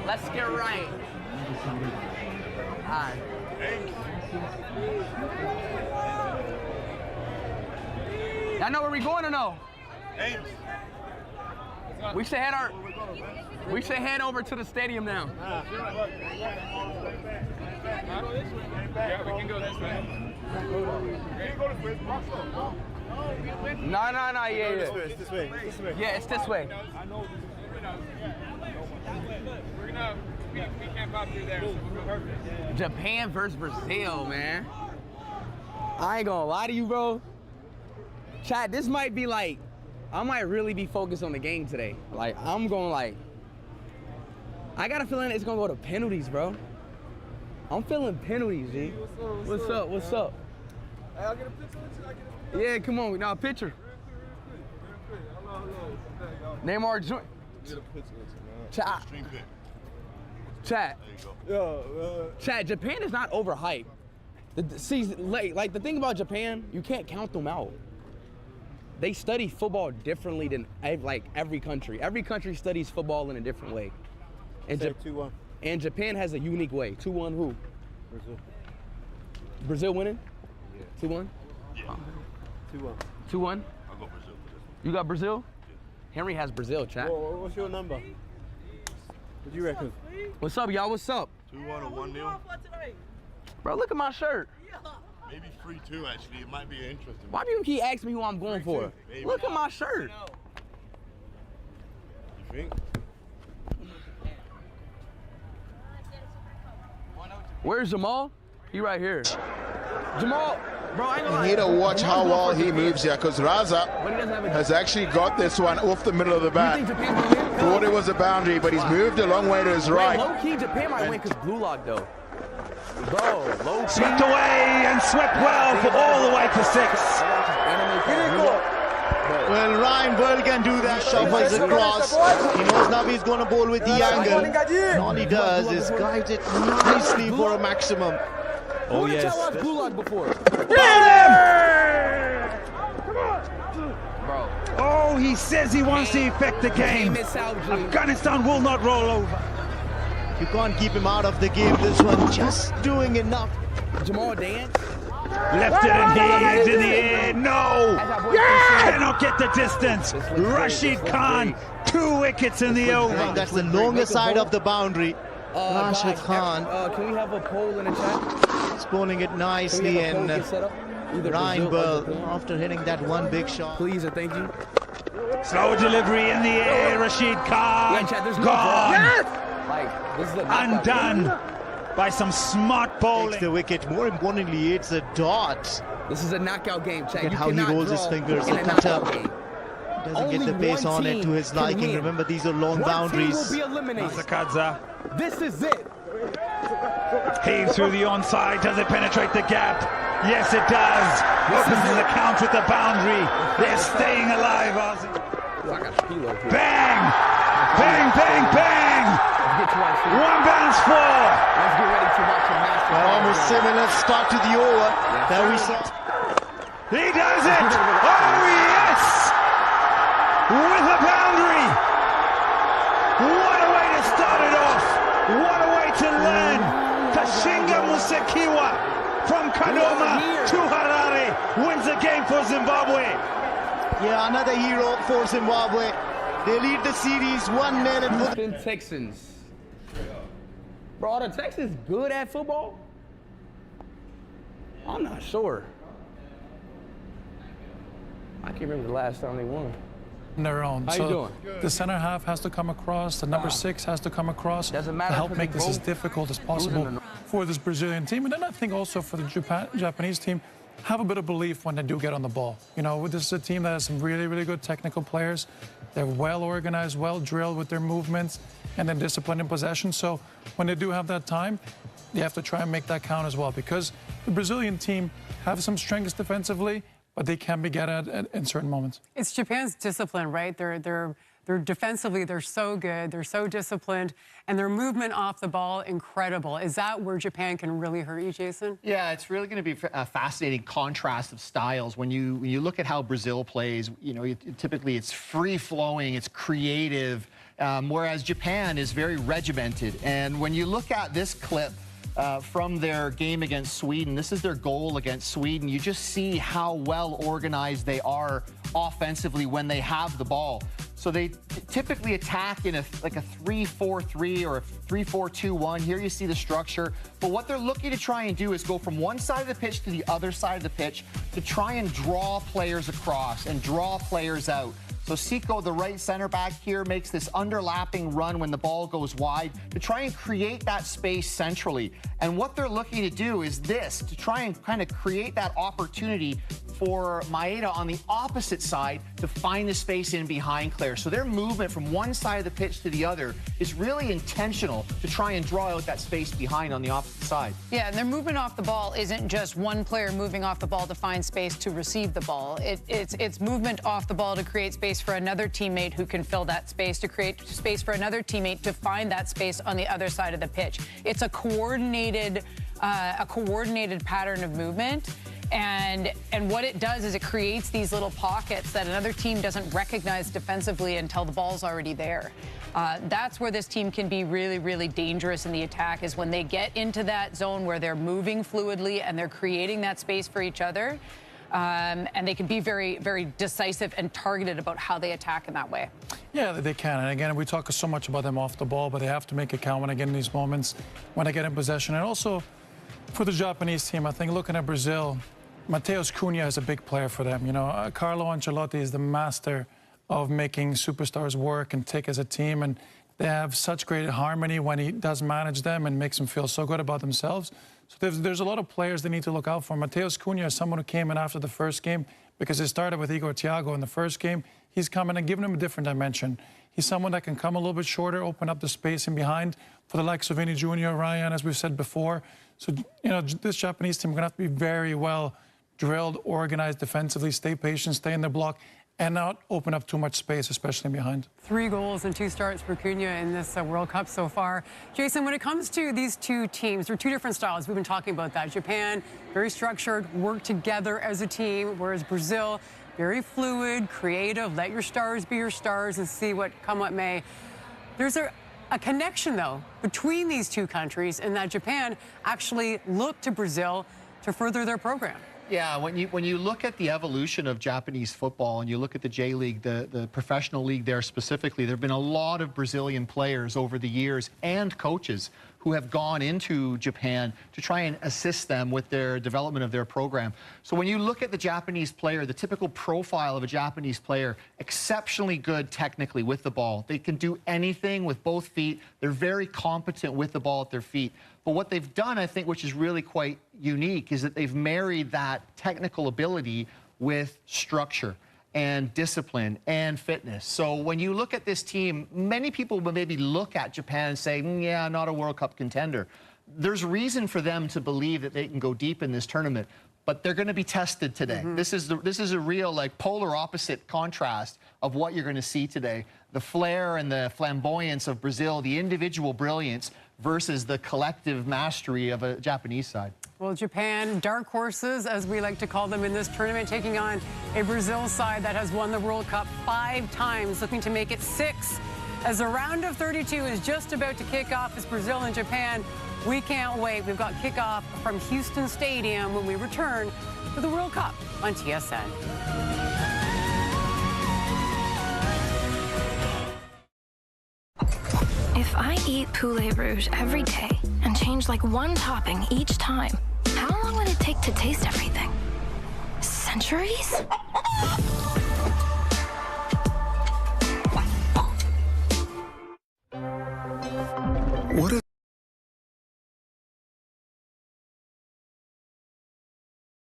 Let's get right. All right. Y'all know where we going or no? We should head over to the stadium now. Yeah, we can go this way. No, yeah. It's this way. Yeah, it's this way. We can't pop through there, so we'll go perfect. Japan versus Brazil, man. I ain't gonna lie to you, bro. Chat, this might be like, I might really be focused on the game today. Like, I'm going like, I got a feeling it's gonna go to penalties, bro. I'm feeling penalties, G. What's up? Hey, I'll get a picture with you. Yeah, come on, now a picture. Hello. Neymar joint. Get a picture with you, man. Chat. Chat. Yo, Chat, Japan is not overhyped. See, like the thing about Japan, you can't count them out. They study football differently than like every country. Every country studies football in a different way. And, 2-1. And Japan has a unique way. 2-1 who? Brazil. Brazil winning? Yeah. 2-1? Yeah. 2-1. 2-1? I'll go Brazil for this. You got Brazil? Henry has Brazil, chat. What's your number? What do you reckon? What's up, y'all? What's up? 2-1 or 1-0? Bro, look at my shirt. Maybe 3-2 actually. It might be interesting. Why do you keep asking me who I'm going for? Maybe. Look at my shirt. You think? Where's Jamal? He right here. Jamal, bro, I ain't gonna lie. You need to watch how well he moves here, because Raza But he doesn't have a has actually got this one off the middle of the You bat. think Japan might win? Thought it was a boundary, but he's moved a long way to his Wait, right. low key, Japan might win because Blue Lock though. Bro, low key. Swept away and swept well for all the way to 6. Well, Ryan Burl can do that, shuffles across. He knows now he's going to bowl with the angle. And all he does is guide it nicely for a maximum. Oh, Who did yes. y'all watch Blue Lock before? Bro. Oh, he says he wants to affect the game. Miss out, G. Afghanistan will not roll over. You can't keep him out of the game. This one just doing enough. Jamal dance. Left it and he is in the air. No! Cannot get the distance. Rashid Khan, 2 wickets in the over. That's the longer side of the boundary. Rashid Guys, Khan can we have a poll in the chat? is bowling it Can we nicely, have a poll and get set up? Either Ryan Brazil or Burl, Japan. after hitting that one big shot. Please and thank you. Slow delivery in the air. Rashid Khan Yeah, chat, there's no gone. draw. Like, this is a knockout game. Undone by some smart Takes bowling. the wicket. More importantly, it's a dot. This is a knockout game, chat. Look at You how he cannot rolls his draw fingers. in The a cutter knockout game. doesn't Only get the pace one on it to team his can liking. win. Remember, these are long One boundaries. team will be eliminated. Masakaza This is it. heaves through the onside. Does it penetrate the gap? Yes, it does. Opens the count with the boundary. They're staying alive, Ozzy. I got Spilo here. Bang! Bang, bang, bang! Let's get to our series. One bounce 4. Let's get ready to watch a master. Almost similar start to the over that we saw. He does it! Oh, yes! With a boundary! What a way to start it off! What a way to learn! Kashinga Musekiwa from Kadoma to Harare wins the game for Zimbabwe. Yeah, another hero for Zimbabwe. They lead the series 1-0 and for Houston Texans. Bro, are the Texans good at football? I'm not sure. I can't remember the last time they won. On their own. How so you doing? the center half has to come across, the number 6 has to come across Doesn't to matter help because make they this as both difficult as losing possible the- for this Brazilian team. And then I think also for the Japanese team, have a bit of belief when they do get on the ball. You know, this is a team that has some really, really good technical players. They're well organized, well drilled with their movements, and then disciplined in possession. So when they do have that time, you have to try and make that count as well, because the Brazilian team have some strengths defensively, but they can be get at in certain moments. It's Japan's discipline, right? They're defensively, they're so good, they're so disciplined, and their movement off the ball, incredible. Is that where Japan can really hurt you, Jason? Yeah, it's really going to be a fascinating contrast of styles. When you look at how Brazil plays, you know, typically it's free-flowing, it's creative, whereas Japan is very regimented. And when you look at this clip from their game against Sweden, this is their goal against Sweden, you just see how well organized they are offensively when they have the ball. So they typically attack in like a 3-4-3 or a 3-4-2-1. Here you see the structure. But what they're looking to try and do is go from one side of the pitch to the other side of the pitch to try and draw players across and draw players out. So Seiko, the right center back here, makes this underlapping run when the ball goes wide to try and create that space centrally. And what they're looking to do is this, to try and kind of create that opportunity for Maeda on the opposite side to find the space in behind Claire. So their movement from one side of the pitch to the other is really intentional to try and draw out that space behind on the opposite side. Yeah, and their movement off the ball isn't just one player moving off the ball to find space to receive the ball. It's movement off the ball to create space for another teammate who can fill that space, to create space for another teammate to find that space on the other side of the pitch. It's a coordinated pattern of movement. And what it does is it creates these little pockets that another team doesn't recognize defensively until the ball's already there. That's where this team can be really, really dangerous in the attack, is when they get into that zone where they're moving fluidly and they're creating that space for each other. And they can be very, very decisive and targeted about how they attack in that way. Yeah, they can. And again, we talk so much about them off the ball, but they have to make it count when they get in these moments, when they get in possession. And also, for the Japanese team, I think looking at Brazil, Matheus Cunha is a big player for them. You know, Carlo Ancelotti is the master of making superstars work and tick as a team, and they have such great harmony when he does manage them and makes them feel so good about themselves. So there's a lot of players they need to look out for. Matheus Cunha is someone who came in after the first game because it started with Igor Thiago in the first game. He's coming and giving him a different dimension. He's someone that can come a little bit shorter, open up the space in behind for the likes of Vini Jr., Ryan, as we've said before. So, you know, this Japanese team is going to have to be very well drilled, organized defensively, stay patient, stay in the block, and not open up too much space, especially behind. 3 goals and 2 starts for Cunha in this World Cup so far. Jason, when it comes to these two teams, they're two different styles. We've been talking about that. Japan, very structured, work together as a team, whereas Brazil, very fluid, creative, let your stars be your stars and see what come what may. There's a connection, though, between these two countries in that Japan actually looked to Brazil to further their program. Yeah, when you look at the evolution of Japanese football and you look at the J-League, the professional league there specifically, there have been a lot of Brazilian players over the years and coaches who have gone into Japan to try and assist them with their development of their program. So when you look at the Japanese player, the typical profile of a Japanese player, exceptionally good technically with the ball. They can do anything with both feet. They're very competent with the ball at their feet. But what they've done, I think, which is really quite unique, is that they've married that technical ability with structure and discipline and fitness. So when you look at this team, many people will maybe look at Japan and say, yeah, not a World Cup contender. There's reason for them to believe that they can go deep in this tournament, but they're going to be tested today. This is a real, like, polar opposite contrast of what you're going to see today. The flair and the flamboyance of Brazil, the individual brilliance, versus the collective mastery of a Japanese side. Well, Japan, dark horses, as we like to call them in this tournament, taking on a Brazil side that has won the World Cup 5 times, looking to make it 6. As the round of 32 is just about to kick off, as Brazil and Japan, we can't wait. We've got kickoff from Houston Stadium when we return to the World Cup on TSN. If I eat poulet rouge every day and change like one topping each time, how long would it take to taste everything? Centuries? What if